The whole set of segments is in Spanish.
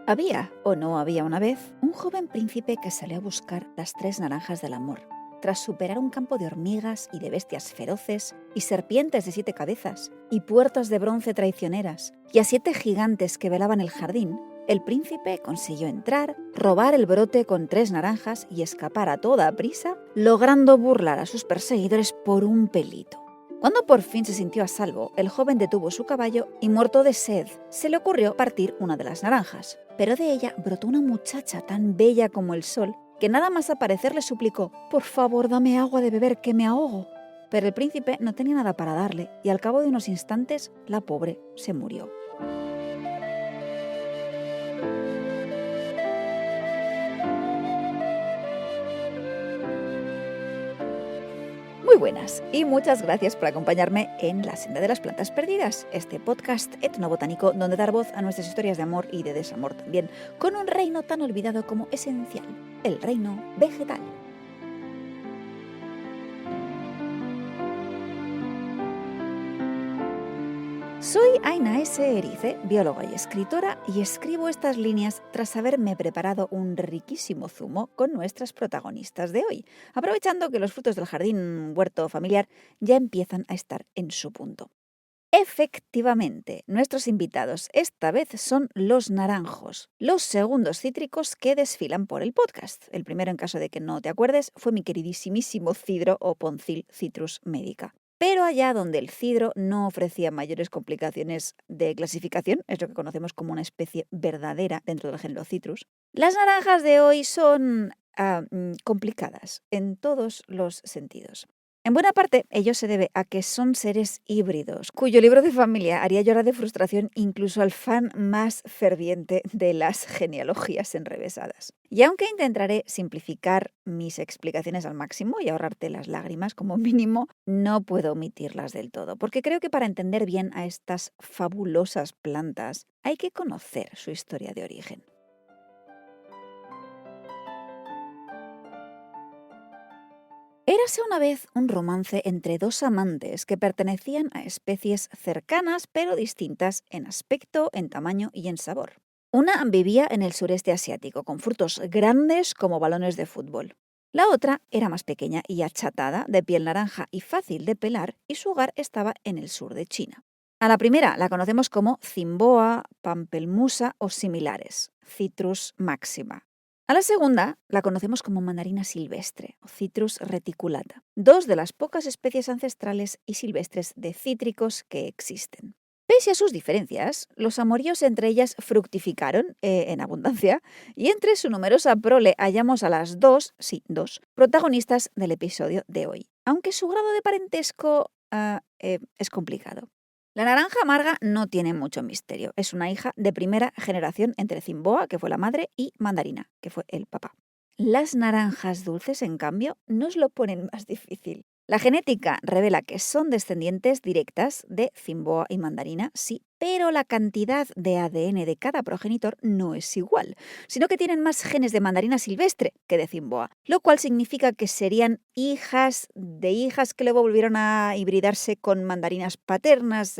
Había, o no había una vez, un joven príncipe que salió a buscar las 3 naranjas del amor. Tras superar un campo de hormigas y de bestias feroces, y serpientes de 7 cabezas, y puertas de bronce traicioneras, y a 7 gigantes que velaban el jardín, el príncipe consiguió entrar, robar el brote con 3 naranjas y escapar a toda prisa, logrando burlar a sus perseguidores por un pelito. Cuando por fin se sintió a salvo, el joven detuvo su caballo y, muerto de sed, se le ocurrió partir una de las naranjas. Pero de ella brotó una muchacha tan bella como el sol que nada más aparecer le suplicó: «Por favor, dame agua de beber, que me ahogo». Pero el príncipe no tenía nada para darle y al cabo de unos instantes la pobre se murió. Muy buenas y muchas gracias por acompañarme en La Senda de las Plantas Perdidas, este podcast etnobotánico donde dar voz a nuestras historias de amor y de desamor también, con un reino tan olvidado como esencial, el reino vegetal. Soy Aina S. Erice, bióloga y escritora, y escribo estas líneas tras haberme preparado un riquísimo zumo con nuestras protagonistas de hoy, aprovechando que los frutos del jardín huerto familiar ya empiezan a estar en su punto. Efectivamente, nuestros invitados esta vez son los naranjos, los segundos cítricos que desfilan por el podcast. El primero, en caso de que no te acuerdes, fue mi queridísimo cidro o Poncil Citrus medica. Pero allá donde el cidro no ofrecía mayores complicaciones de clasificación, es lo que conocemos como una especie verdadera dentro del género Citrus, las naranjas de hoy son complicadas en todos los sentidos. En buena parte, ello se debe a que son seres híbridos, cuyo libro de familia haría llorar de frustración incluso al fan más ferviente de las genealogías enrevesadas. Y aunque intentaré simplificar mis explicaciones al máximo y ahorrarte las lágrimas como mínimo, no puedo omitirlas del todo, porque creo que para entender bien a estas fabulosas plantas hay que conocer su historia de origen. Érase una vez un romance entre 2 amantes que pertenecían a especies cercanas pero distintas en aspecto, en tamaño y en sabor. Una vivía en el sureste asiático, con frutos grandes como balones de fútbol. La otra era más pequeña y achatada, de piel naranja y fácil de pelar, y su hogar estaba en el sur de China. A la primera la conocemos como Cimboa, Pampelmusa o similares, Citrus maxima. A la segunda la conocemos como mandarina silvestre o Citrus reticulata, 2 de las pocas especies ancestrales y silvestres de cítricos que existen. Pese a sus diferencias, los amoríos entre ellas fructificaron en abundancia, y entre su numerosa prole hallamos a las 2, protagonistas del episodio de hoy, aunque su grado de parentesco es complicado. La naranja amarga no tiene mucho misterio. Es una hija de primera generación entre Cimboa, que fue la madre, y Mandarina, que fue el papá. Las naranjas dulces, en cambio, nos lo ponen más difícil. La genética revela que son descendientes directas de Cimboa y Mandarina, sí, pero la cantidad de ADN de cada progenitor no es igual, sino que tienen más genes de mandarina silvestre que de Cimboa, lo cual significa que serían hijas de hijas que luego volvieron a hibridarse con mandarinas paternas,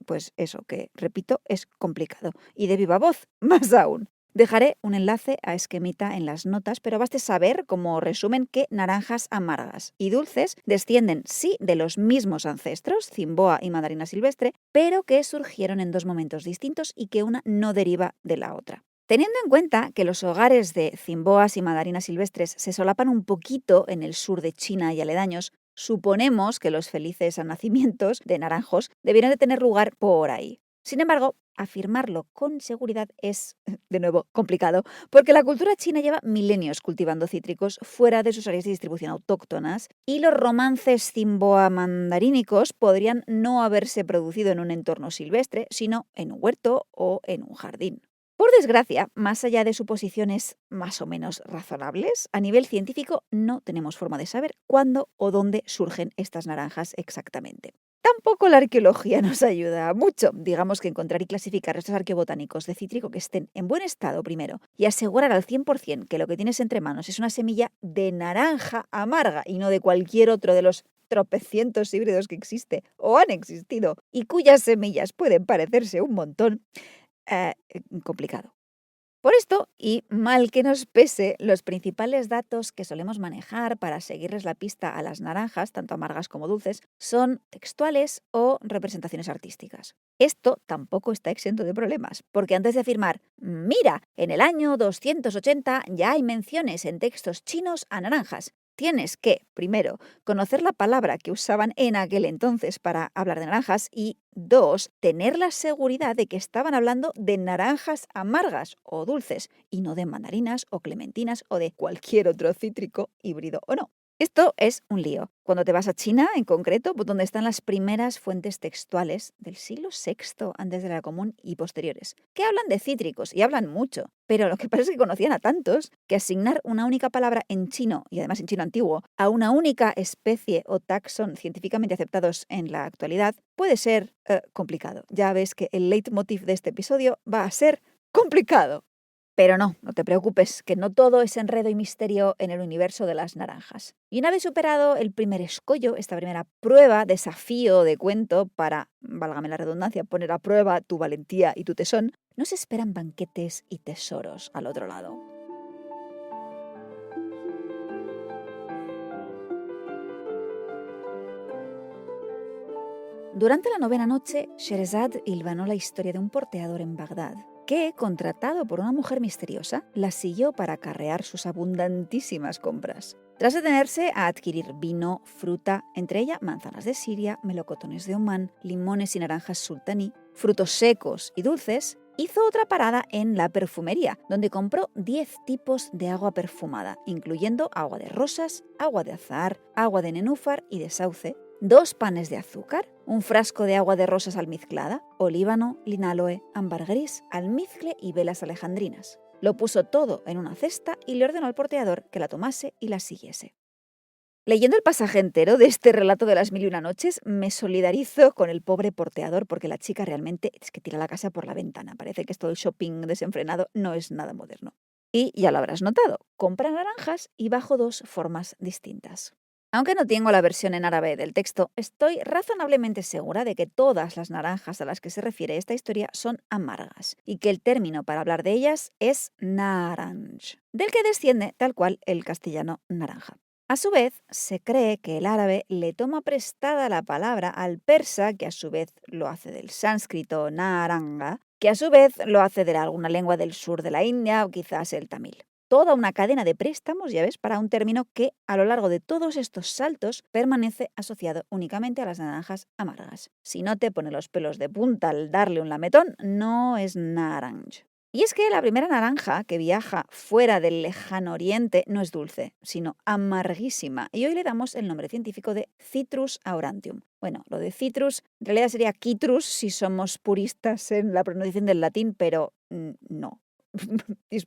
pues eso, que repito, es complicado. Y de viva voz, más aún. Dejaré un enlace a Esquemita en las notas, pero baste saber, como resumen, que naranjas amargas y dulces descienden sí de los mismos ancestros, Cimboa y mandarina silvestre, pero que surgieron en 2 momentos distintos y que una no deriva de la otra. Teniendo en cuenta que los hogares de cimboas y mandarinas silvestres se solapan un poquito en el sur de China y aledaños, suponemos que los felices nacimientos de naranjos debieron de tener lugar por ahí. Sin embargo, afirmarlo con seguridad es, de nuevo, complicado, porque la cultura china lleva milenios cultivando cítricos fuera de sus áreas de distribución autóctonas, y los romances cimboa-mandarínicos podrían no haberse producido en un entorno silvestre, sino en un huerto o en un jardín. Por desgracia, más allá de suposiciones más o menos razonables, a nivel científico no tenemos forma de saber cuándo o dónde surgen estas naranjas exactamente. Tampoco la arqueología nos ayuda mucho. Digamos que encontrar y clasificar restos arqueobotánicos de cítrico que estén en buen estado primero y asegurar al 100% que lo que tienes entre manos es una semilla de naranja amarga y no de cualquier otro de los tropecientos híbridos que existe o han existido y cuyas semillas pueden parecerse un montón, complicado. Por esto, y mal que nos pese, los principales datos que solemos manejar para seguirles la pista a las naranjas, tanto amargas como dulces, son textuales o representaciones artísticas. Esto tampoco está exento de problemas, porque antes de afirmar, mira, en el año 280 ya hay menciones en textos chinos a naranjas, tienes que, primero, conocer la palabra que usaban en aquel entonces para hablar de naranjas y, dos, tener la seguridad de que estaban hablando de naranjas amargas o dulces y no de mandarinas o clementinas o de cualquier otro cítrico, híbrido o no. Esto es un lío. Cuando te vas a China, en concreto, pues donde están las primeras fuentes textuales del siglo VI antes de la Era Común y posteriores, que hablan de cítricos y hablan mucho, pero lo que pasa es que conocían a tantos que asignar una única palabra en chino, y además en chino antiguo, a una única especie o taxón científicamente aceptados en la actualidad puede ser complicado. Ya ves que el leitmotiv de este episodio va a ser complicado. Pero no te preocupes, que no todo es enredo y misterio en el universo de las naranjas. Y una vez superado el primer escollo, esta primera prueba, desafío de cuento para, válgame la redundancia, poner a prueba tu valentía y tu tesón, nos esperan banquetes y tesoros al otro lado. Durante la novena noche, Sherazad hilvanó la historia de un porteador en Bagdad, que, contratado por una mujer misteriosa, la siguió para acarrear sus abundantísimas compras. Tras detenerse a adquirir vino, fruta, entre ella manzanas de Siria, melocotones de Omán, limones y naranjas sultaní, frutos secos y dulces, hizo otra parada en la perfumería, donde compró 10 tipos de agua perfumada, incluyendo agua de rosas, agua de azahar, agua de nenúfar y de sauce, 2 panes de azúcar, un frasco de agua de rosas almizclada, olíbano, linaloe, ámbar gris, almizcle y velas alejandrinas. Lo puso todo en una cesta y le ordenó al porteador que la tomase y la siguiese. Leyendo el pasaje entero de este relato de las mil y una noches, me solidarizo con el pobre porteador porque la chica realmente es que tira la casa por la ventana. Parece que esto del shopping desenfrenado no es nada moderno. Y ya lo habrás notado, compra naranjas y bajo 2 formas distintas. Aunque no tengo la versión en árabe del texto, estoy razonablemente segura de que todas las naranjas a las que se refiere esta historia son amargas y que el término para hablar de ellas es naranj, del que desciende tal cual el castellano naranja. A su vez, se cree que el árabe le toma prestada la palabra al persa, que a su vez lo hace del sánscrito naranga, que a su vez lo hace de alguna lengua del sur de la India o quizás el tamil. Toda una cadena de préstamos, ya ves, para un término que a lo largo de todos estos saltos permanece asociado únicamente a las naranjas amargas. Si no te pone los pelos de punta al darle un lametón, no es naranj. Y es que la primera naranja que viaja fuera del lejano oriente no es dulce, sino amarguísima, y hoy le damos el nombre científico de Citrus aurantium. Bueno, lo de citrus en realidad sería citrus si somos puristas en la pronunciación del latín, pero no.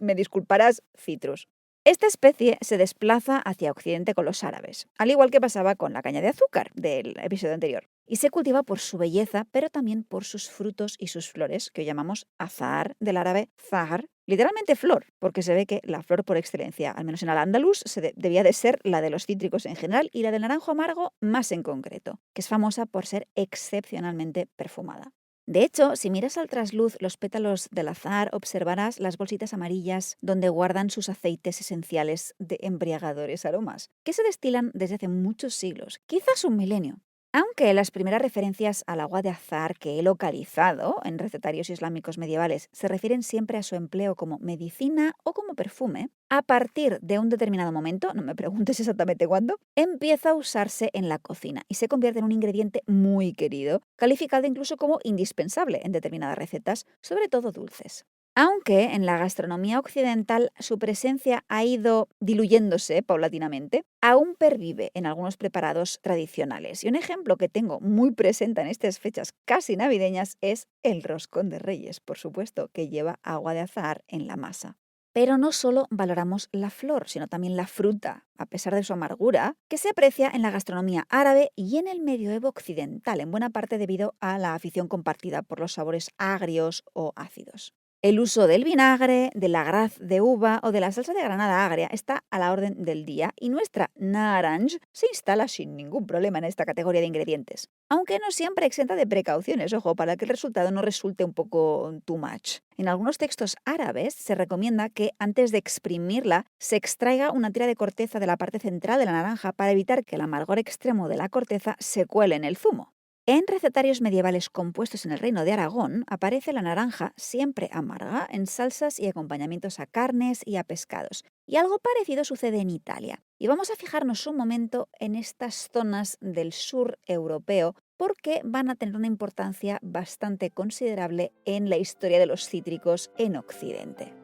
Me disculparás, citrus. Esta especie se desplaza hacia Occidente con los árabes, al igual que pasaba con la caña de azúcar del episodio anterior, y se cultiva por su belleza, pero también por sus frutos y sus flores, que hoy llamamos azahar, del árabe zahar, literalmente flor, porque se ve que la flor por excelencia, al menos en Al-Ándalus, debía de ser la de los cítricos en general y la del naranjo amargo más en concreto, que es famosa por ser excepcionalmente perfumada. De hecho, si miras al trasluz los pétalos del azahar, observarás las bolsitas amarillas donde guardan sus aceites esenciales de embriagadores aromas, que se destilan desde hace muchos siglos, quizás un milenio. Aunque las primeras referencias al agua de azahar que he localizado en recetarios islámicos medievales se refieren siempre a su empleo como medicina o como perfume, a partir de un determinado momento, no me preguntes exactamente cuándo, empieza a usarse en la cocina y se convierte en un ingrediente muy querido, calificado incluso como indispensable en determinadas recetas, sobre todo dulces. Aunque en la gastronomía occidental su presencia ha ido diluyéndose paulatinamente, aún pervive en algunos preparados tradicionales. Y un ejemplo que tengo muy presente en estas fechas casi navideñas es el roscón de Reyes, por supuesto, que lleva agua de azahar en la masa. Pero no solo valoramos la flor, sino también la fruta, a pesar de su amargura, que se aprecia en la gastronomía árabe y en el medioevo occidental, en buena parte debido a la afición compartida por los sabores agrios o ácidos. El uso del vinagre, de la graz de uva o de la salsa de granada agria está a la orden del día y nuestra naranj se instala sin ningún problema en esta categoría de ingredientes. Aunque no siempre exenta de precauciones, ojo, para que el resultado no resulte un poco too much. En algunos textos árabes se recomienda que antes de exprimirla se extraiga una tira de corteza de la parte central de la naranja para evitar que el amargor extremo de la corteza se cuele en el zumo. En recetarios medievales compuestos en el Reino de Aragón aparece la naranja siempre amarga en salsas y acompañamientos a carnes y a pescados. Y algo parecido sucede en Italia. Y vamos a fijarnos un momento en estas zonas del sur europeo porque van a tener una importancia bastante considerable en la historia de los cítricos en Occidente.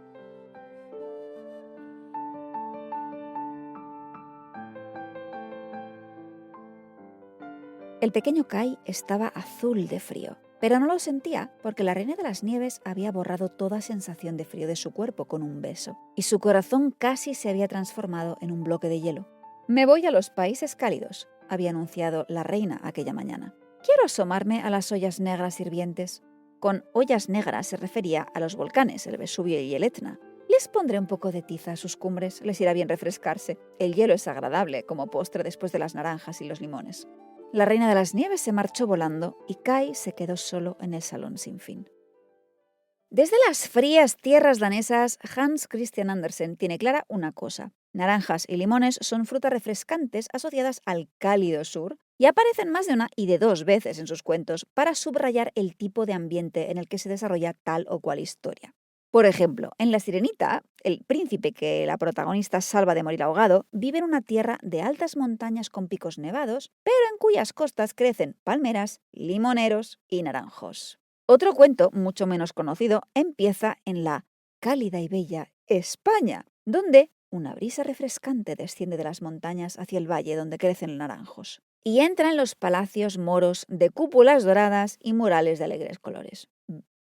El pequeño Kai estaba azul de frío, pero no lo sentía porque la reina de las nieves había borrado toda sensación de frío de su cuerpo con un beso, y su corazón casi se había transformado en un bloque de hielo. «Me voy a los países cálidos», había anunciado la reina aquella mañana. «Quiero asomarme a las ollas negras hirvientes». Con ollas negras se refería a los volcanes, el Vesubio y el Etna. «Les pondré un poco de tiza a sus cumbres, les irá bien refrescarse. El hielo es agradable como postre después de las naranjas y los limones». La reina de las nieves se marchó volando y Kai se quedó solo en el salón sin fin. Desde las frías tierras danesas, Hans Christian Andersen tiene clara una cosa. Naranjas y limones son frutas refrescantes asociadas al cálido sur y aparecen más de una y de dos veces en sus cuentos para subrayar el tipo de ambiente en el que se desarrolla tal o cual historia. Por ejemplo, en La Sirenita, el príncipe que la protagonista salva de morir ahogado vive en una tierra de altas montañas con picos nevados, pero en cuyas costas crecen palmeras, limoneros y naranjos. Otro cuento, mucho menos conocido, empieza en la cálida y bella España, donde una brisa refrescante desciende de las montañas hacia el valle donde crecen naranjos y entra en los palacios moros de cúpulas doradas y murales de alegres colores.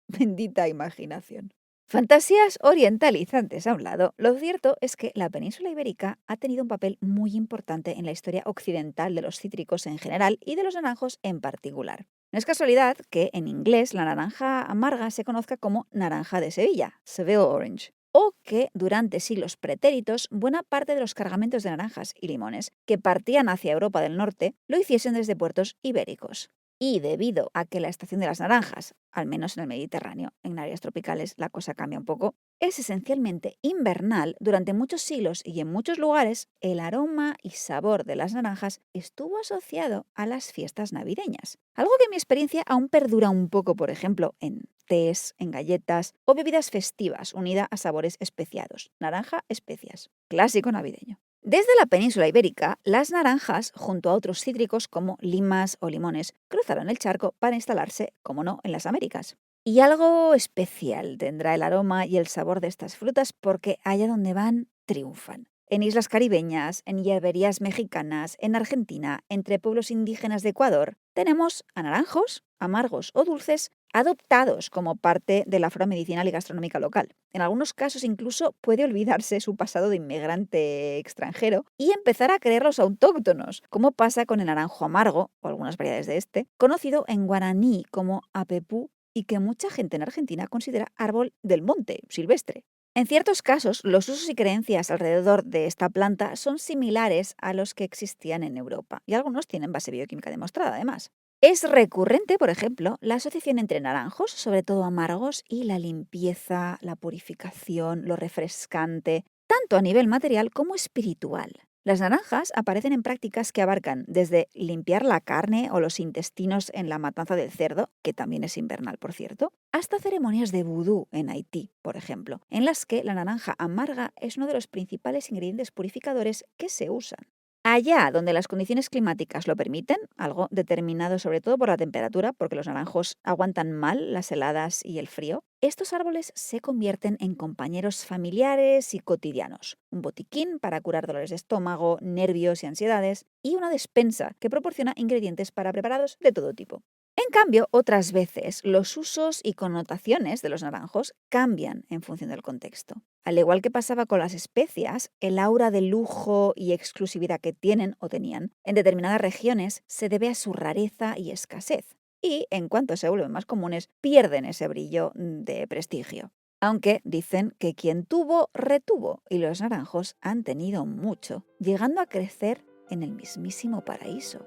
Bendita imaginación. Fantasías orientalizantes a un lado, lo cierto es que la península ibérica ha tenido un papel muy importante en la historia occidental de los cítricos en general y de los naranjos en particular. No es casualidad que en inglés la naranja amarga se conozca como naranja de Sevilla, Seville Orange, o que durante siglos pretéritos buena parte de los cargamentos de naranjas y limones que partían hacia Europa del Norte lo hiciesen desde puertos ibéricos. Y debido a que la estación de las naranjas, al menos en el Mediterráneo, en áreas tropicales la cosa cambia un poco, es esencialmente invernal, durante muchos siglos y en muchos lugares, el aroma y sabor de las naranjas estuvo asociado a las fiestas navideñas. Algo que en mi experiencia aún perdura un poco, por ejemplo, en tés, en galletas o bebidas festivas unida a sabores especiados. Naranja, especias. Clásico navideño. Desde la península ibérica, las naranjas, junto a otros cítricos como limas o limones, cruzaron el charco para instalarse, como no, en las Américas. Y algo especial tendrá el aroma y el sabor de estas frutas porque allá donde van, triunfan. En islas caribeñas, en hierberías mexicanas, en Argentina, entre pueblos indígenas de Ecuador, tenemos a naranjos, amargos o dulces, adoptados como parte de la flora medicinal y gastronómica local. En algunos casos incluso puede olvidarse su pasado de inmigrante extranjero y empezar a creer los autóctonos, como pasa con el naranjo amargo, o algunas variedades de este, conocido en guaraní como apepú y que mucha gente en Argentina considera árbol del monte, silvestre. En ciertos casos, los usos y creencias alrededor de esta planta son similares a los que existían en Europa, y algunos tienen base bioquímica demostrada, además. Es recurrente, por ejemplo, la asociación entre naranjos, sobre todo amargos, y la limpieza, la purificación, lo refrescante, tanto a nivel material como espiritual. Las naranjas aparecen en prácticas que abarcan desde limpiar la carne o los intestinos en la matanza del cerdo, que también es invernal, por cierto, hasta ceremonias de vudú en Haití, por ejemplo, en las que la naranja amarga es uno de los principales ingredientes purificadores que se usan. Allá donde las condiciones climáticas lo permiten, algo determinado sobre todo por la temperatura, porque los naranjos aguantan mal las heladas y el frío, estos árboles se convierten en compañeros familiares y cotidianos. Un botiquín para curar dolores de estómago, nervios y ansiedades, y una despensa que proporciona ingredientes para preparados de todo tipo. En cambio, otras veces, los usos y connotaciones de los naranjos cambian en función del contexto. Al igual que pasaba con las especias, el aura de lujo y exclusividad que tienen o tenían en determinadas regiones se debe a su rareza y escasez. Y, en cuanto se vuelven más comunes, pierden ese brillo de prestigio. Aunque dicen que quien tuvo, retuvo, y los naranjos han tenido mucho, llegando a crecer en el mismísimo paraíso.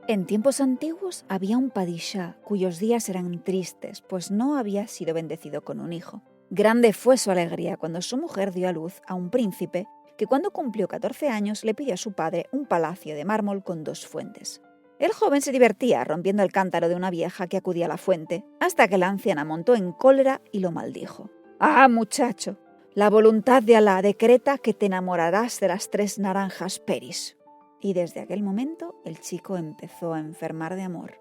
En tiempos antiguos había un padishá cuyos días eran tristes, pues no había sido bendecido con un hijo. Grande fue su alegría cuando su mujer dio a luz a un príncipe que cuando cumplió 14 años le pidió a su padre un palacio de mármol con 2 fuentes. El joven se divertía rompiendo el cántaro de una vieja que acudía a la fuente, hasta que la anciana montó en cólera y lo maldijo. «¡Ah, muchacho! La voluntad de Alá decreta que te enamorarás de las 3 naranjas Peris». Y desde aquel momento el chico empezó a enfermar de amor.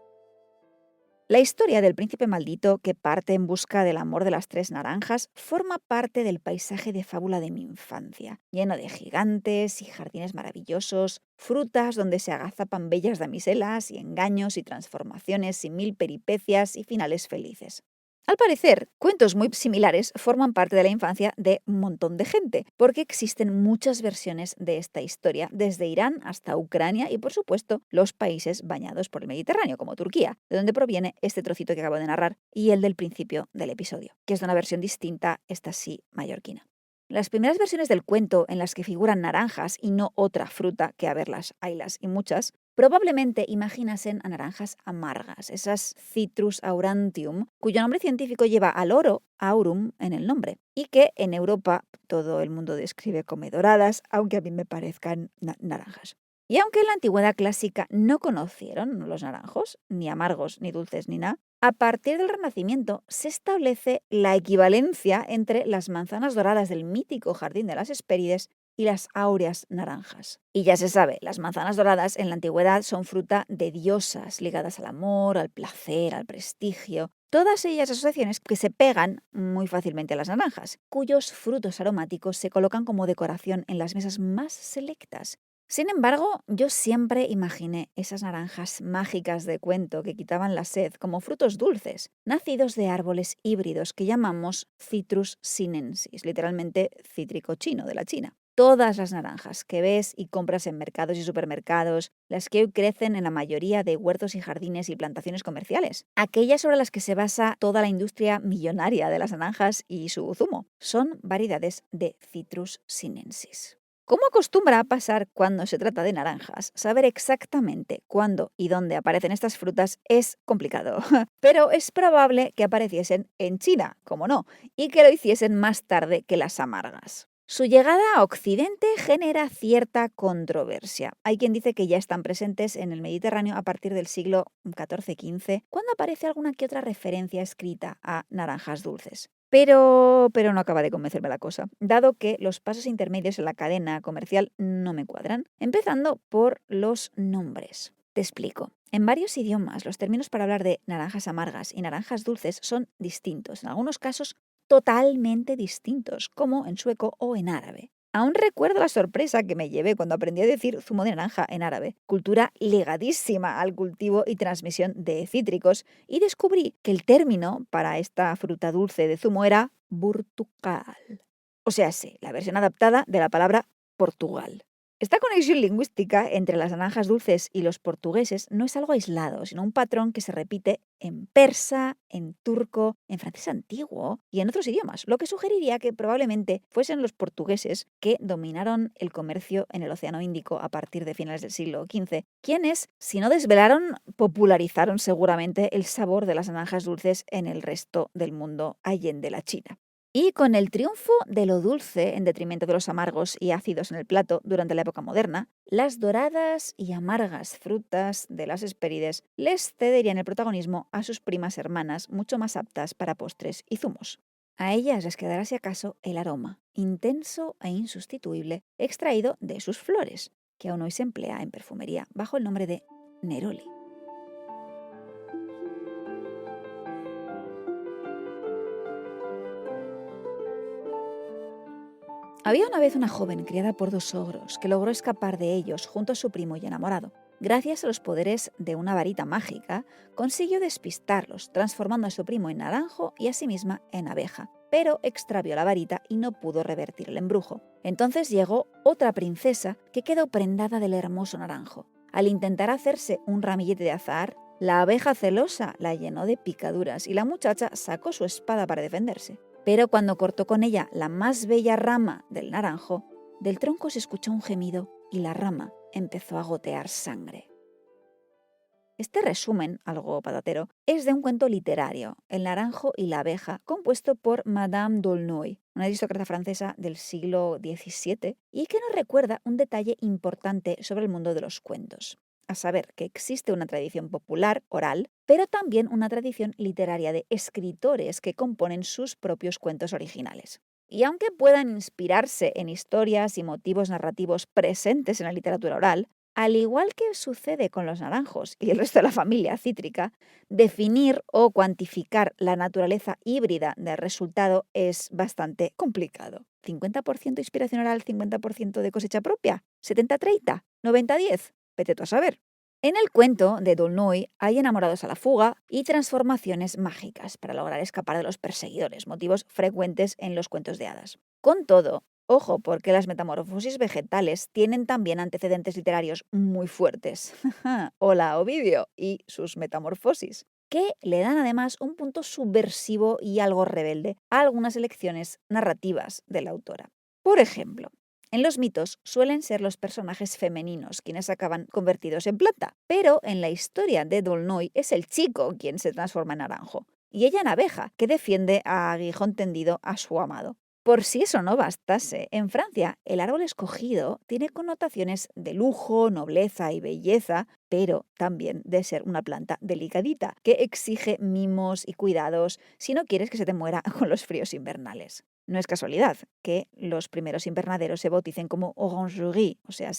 La historia del príncipe maldito que parte en busca del amor de las 3 naranjas forma parte del paisaje de fábula de mi infancia, lleno de gigantes y jardines maravillosos, frutas donde se agazapan bellas damiselas y engaños y transformaciones y 1000 peripecias y finales felices. Al parecer, cuentos muy similares forman parte de la infancia de un montón de gente, porque existen muchas versiones de esta historia, desde Irán hasta Ucrania y, por supuesto, los países bañados por el Mediterráneo, como Turquía, de donde proviene este trocito que acabo de narrar y el del principio del episodio, que es de una versión distinta, esta sí, mallorquina. Las primeras versiones del cuento en las que figuran naranjas y no otra fruta, que a verlas, haylas y muchas, probablemente imaginasen a naranjas amargas, esas Citrus aurantium, cuyo nombre científico lleva al oro, aurum, en el nombre, y que en Europa todo el mundo describe como doradas, aunque a mí me parezcan naranjas. Y aunque en la antigüedad clásica no conocieron los naranjos, ni amargos, ni dulces, ni nada, a partir del Renacimiento se establece la equivalencia entre las manzanas doradas del mítico Jardín de las Hespérides y las áureas naranjas. Y ya se sabe, las manzanas doradas en la antigüedad son fruta de diosas ligadas al amor, al placer, al prestigio. Todas ellas asociaciones que se pegan muy fácilmente a las naranjas, cuyos frutos aromáticos se colocan como decoración en las mesas más selectas. Sin embargo, yo siempre imaginé esas naranjas mágicas de cuento que quitaban la sed como frutos dulces, nacidos de árboles híbridos que llamamos Citrus sinensis, literalmente cítrico chino de la China. Todas las naranjas que ves y compras en mercados y supermercados, las que hoy crecen en la mayoría de huertos y jardines y plantaciones comerciales, aquellas sobre las que se basa toda la industria millonaria de las naranjas y su zumo, son variedades de Citrus sinensis. Como acostumbra a pasar cuando se trata de naranjas, saber exactamente cuándo y dónde aparecen estas frutas es complicado, pero es probable que apareciesen en China, como no, y que lo hiciesen más tarde que las amargas. Su llegada a Occidente genera cierta controversia. Hay quien dice que ya están presentes en el Mediterráneo a partir del siglo XIV-XV, cuando aparece alguna que otra referencia escrita a naranjas dulces. Pero no acaba de convencerme la cosa, dado que los pasos intermedios en la cadena comercial no me cuadran, empezando por los nombres. Te explico. En varios idiomas, los términos para hablar de naranjas amargas y naranjas dulces son distintos, en algunos casos totalmente distintos, como en sueco o en árabe. Aún recuerdo la sorpresa que me llevé cuando aprendí a decir zumo de naranja en árabe, cultura ligadísima al cultivo y transmisión de cítricos, y descubrí que el término para esta fruta dulce de zumo era burtucal. O sea, sí, la versión adaptada de la palabra Portugal. Esta conexión lingüística entre las naranjas dulces y los portugueses no es algo aislado, sino un patrón que se repite en persa, en turco, en francés antiguo y en otros idiomas, lo que sugeriría que probablemente fuesen los portugueses que dominaron el comercio en el Océano Índico a partir de finales del siglo XV, quienes, si no desvelaron, popularizaron seguramente el sabor de las naranjas dulces en el resto del mundo allende la China. Y con el triunfo de lo dulce en detrimento de los amargos y ácidos en el plato durante la época moderna, las doradas y amargas frutas de las Hespérides les cederían el protagonismo a sus primas hermanas mucho más aptas para postres y zumos. A ellas les quedará si acaso el aroma, intenso e insustituible, extraído de sus flores, que aún hoy se emplea en perfumería bajo el nombre de neroli. Había una vez una joven criada por 2 ogros que logró escapar de ellos junto a su primo y enamorado. Gracias a los poderes de una varita mágica, consiguió despistarlos, transformando a su primo en naranjo y a sí misma en abeja, pero extravió la varita y no pudo revertir el embrujo. Entonces llegó otra princesa que quedó prendada del hermoso naranjo. Al intentar hacerse un ramillete de azahar, la abeja celosa la llenó de picaduras y la muchacha sacó su espada para defenderse. Pero cuando cortó con ella la más bella rama del naranjo, del tronco se escuchó un gemido y la rama empezó a gotear sangre. Este resumen, algo patatero, es de un cuento literario, El naranjo y la abeja, compuesto por Madame d'Aulnoy, una aristócrata francesa del siglo XVII, y que nos recuerda un detalle importante sobre el mundo de los cuentos. A saber, que existe una tradición popular, oral, pero también una tradición literaria de escritores que componen sus propios cuentos originales. Y aunque puedan inspirarse en historias y motivos narrativos presentes en la literatura oral, al igual que sucede con los naranjos y el resto de la familia cítrica, definir o cuantificar la naturaleza híbrida del resultado es bastante complicado. ¿50% inspiración oral, 50% de cosecha propia? ¿70-30? ¿90-10? Vete tú a saber. En el cuento de D'Aulnoy hay enamorados a la fuga y transformaciones mágicas para lograr escapar de los perseguidores, motivos frecuentes en los cuentos de hadas. Con todo, ojo, porque las metamorfosis vegetales tienen también antecedentes literarios muy fuertes. Hola, Ovidio y sus metamorfosis, que le dan además un punto subversivo y algo rebelde a algunas elecciones narrativas de la autora. Por ejemplo, en los mitos suelen ser los personajes femeninos quienes acaban convertidos en planta, pero en la historia de D'Aulnoy es el chico quien se transforma en naranjo, y ella en abeja, que defiende a aguijón tendido a su amado. Por si eso no bastase, en Francia el árbol escogido tiene connotaciones de lujo, nobleza y belleza, pero también de ser una planta delicadita, que exige mimos y cuidados si no quieres que se te muera con los fríos invernales. No es casualidad que los primeros invernaderos se bauticen como orangerie, o sea,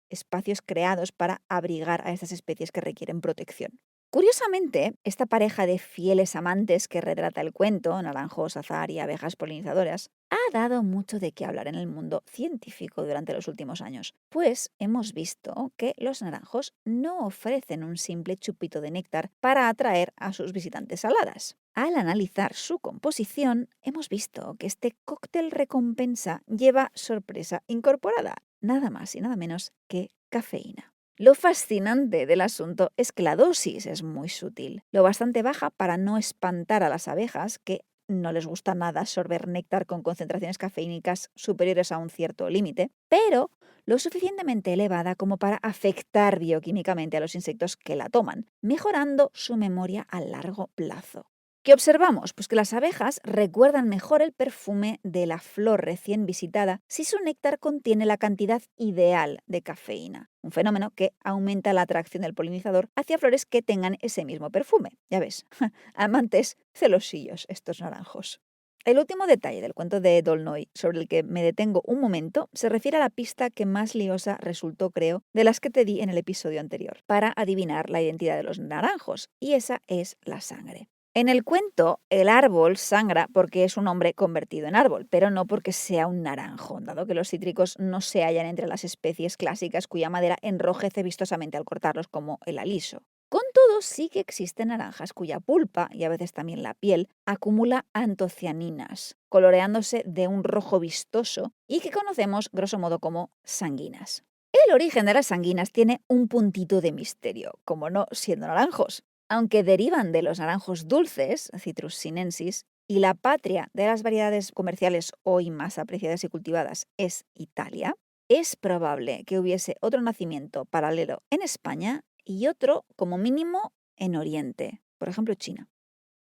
espacios creados para abrigar a estas especies que requieren protección. Curiosamente, esta pareja de fieles amantes que retrata el cuento, naranjos, azahar y abejas polinizadoras, ha dado mucho de qué hablar en el mundo científico durante los últimos años, pues hemos visto que los naranjos no ofrecen un simple chupito de néctar para atraer a sus visitantes aladas. Al analizar su composición, hemos visto que este cóctel recompensa lleva sorpresa incorporada, nada más y nada menos que cafeína. Lo fascinante del asunto es que la dosis es muy sutil, lo bastante baja para no espantar a las abejas, que no les gusta nada absorber néctar con concentraciones cafeínicas superiores a un cierto límite, pero lo suficientemente elevada como para afectar bioquímicamente a los insectos que la toman, mejorando su memoria a largo plazo. ¿Qué observamos? Pues que las abejas recuerdan mejor el perfume de la flor recién visitada si su néctar contiene la cantidad ideal de cafeína, un fenómeno que aumenta la atracción del polinizador hacia flores que tengan ese mismo perfume. Ya ves, amantes celosillos estos naranjos. El último detalle del cuento de D'Aulnoy, sobre el que me detengo un momento, se refiere a la pista que más liosa resultó, creo, de las que te di en el episodio anterior, para adivinar la identidad de los naranjos, y esa es la sangre. En el cuento, el árbol sangra porque es un hombre convertido en árbol, pero no porque sea un naranjo, dado que los cítricos no se hallan entre las especies clásicas cuya madera enrojece vistosamente al cortarlos, como el aliso. Con todo, sí que existen naranjas cuya pulpa, y a veces también la piel, acumula antocianinas, coloreándose de un rojo vistoso y que conocemos grosso modo como sanguinas. El origen de las sanguinas tiene un puntito de misterio, como no siendo naranjos. Aunque derivan de los naranjos dulces, Citrus sinensis, y la patria de las variedades comerciales hoy más apreciadas y cultivadas es Italia, es probable que hubiese otro nacimiento paralelo en España y otro, como mínimo, en Oriente, por ejemplo China.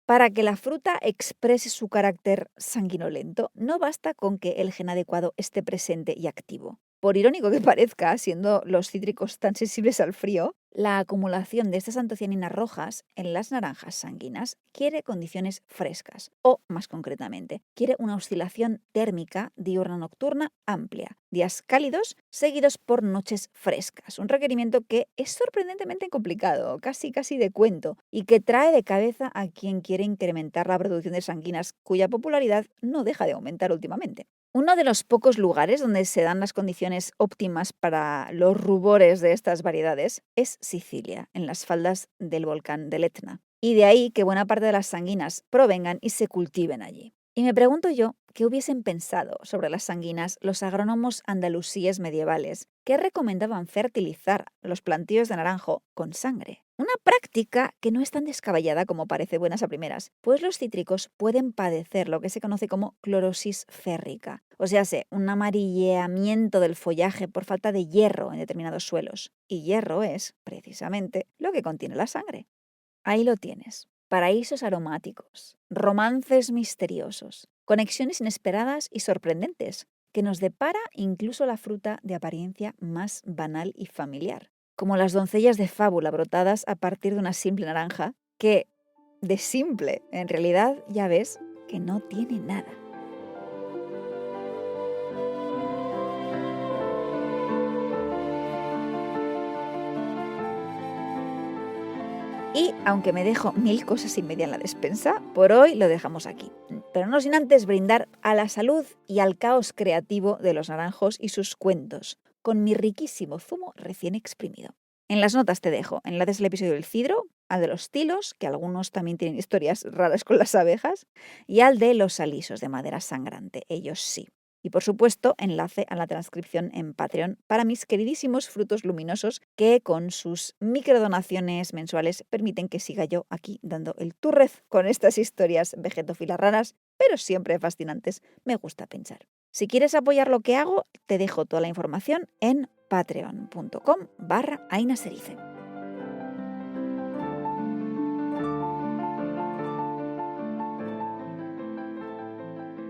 Para que la fruta exprese su carácter sanguinolento, no basta con que el gen adecuado esté presente y activo. Por irónico que parezca, siendo los cítricos tan sensibles al frío, la acumulación de estas antocianinas rojas en las naranjas sanguinas quiere condiciones frescas, o más concretamente, quiere una oscilación térmica diurna-nocturna amplia, días cálidos seguidos por noches frescas, un requerimiento que es sorprendentemente complicado, casi de cuento, y que trae de cabeza a quien quiere incrementar la producción de sanguinas, cuya popularidad no deja de aumentar últimamente. Uno de los pocos lugares donde se dan las condiciones óptimas para los rubores de estas variedades es Sicilia, en las faldas del volcán del Etna. Y de ahí que buena parte de las sanguinas provengan y se cultiven allí. Y me pregunto yo, ¿qué hubiesen pensado sobre las sanguinas los agrónomos andalusíes medievales que recomendaban fertilizar los plantíos de naranjo con sangre? Una práctica que no es tan descabellada como parece buenas a primeras, pues los cítricos pueden padecer lo que se conoce como clorosis férrica, o sea, un amarilleamiento del follaje por falta de hierro en determinados suelos. Y hierro es, precisamente, lo que contiene la sangre. Ahí lo tienes. Paraísos aromáticos, romances misteriosos, conexiones inesperadas y sorprendentes, que nos depara incluso la fruta de apariencia más banal y familiar, como las doncellas de fábula brotadas a partir de una simple naranja, que de simple, en realidad ya ves que no tiene nada. Y aunque me dejo 1000 cosas y media en la despensa, por hoy lo dejamos aquí. Pero no sin antes brindar a la salud y al caos creativo de los naranjos y sus cuentos, con mi riquísimo zumo recién exprimido. En las notas te dejo enlaces al episodio del cidro, al de los tilos, que algunos también tienen historias raras con las abejas, y al de los alisos de madera sangrante, ellos sí. Y por supuesto, enlace a la transcripción en Patreon para mis queridísimos frutos luminosos que con sus microdonaciones mensuales permiten que siga yo aquí dando el turrez con estas historias vegetófilas raras, pero siempre fascinantes, me gusta pensar. Si quieres apoyar lo que hago, te dejo toda la información en patreon.com/ainaserice.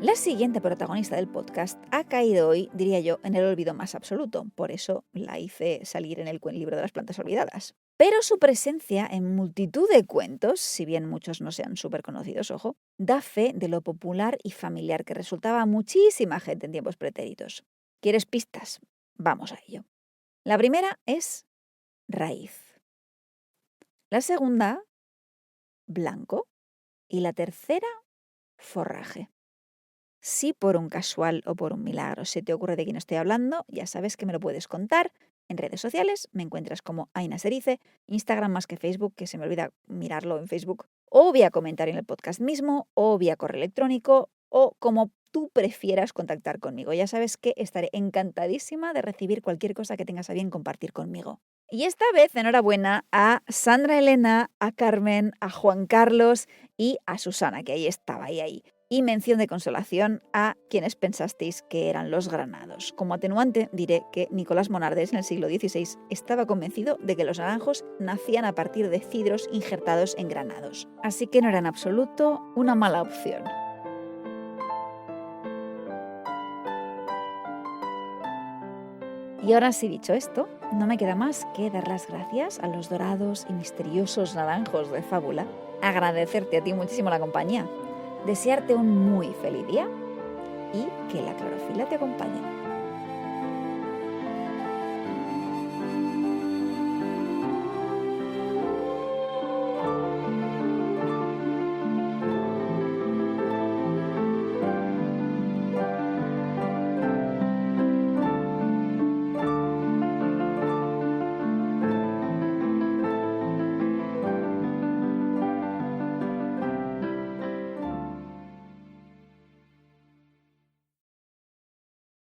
La siguiente protagonista del podcast ha caído hoy, diría yo, en el olvido más absoluto. Por eso la hice salir en el libro de las plantas olvidadas. Pero su presencia en multitud de cuentos, si bien muchos no sean súper conocidos, ojo, da fe de lo popular y familiar que resultaba a muchísima gente en tiempos pretéritos. ¿Quieres pistas? Vamos a ello. La primera es raíz. La segunda, blanco. Y la tercera, forraje. Si por un casual o por un milagro se te ocurre de quién estoy hablando, ya sabes que me lo puedes contar. En redes sociales me encuentras como Aina Serice, Instagram más que Facebook, que se me olvida mirarlo en Facebook, o vía comentario en el podcast mismo, o vía correo electrónico, o como tú prefieras contactar conmigo. Ya sabes que estaré encantadísima de recibir cualquier cosa que tengas a bien compartir conmigo. Y esta vez enhorabuena a Sandra Elena, a Carmen, a Juan Carlos y a Susana, que ahí estaba, ahí. Y mención de consolación a quienes pensasteis que eran los granados. Como atenuante diré que Nicolás Monardes en el siglo XVI estaba convencido de que los naranjos nacían a partir de cidros injertados en granados. Así que no era en absoluto una mala opción. Y ahora sí, dicho esto, no me queda más que dar las gracias a los dorados y misteriosos naranjos de fábula, agradecerte a ti muchísimo la compañía, desearte un muy feliz día y que la clorofila te acompañe.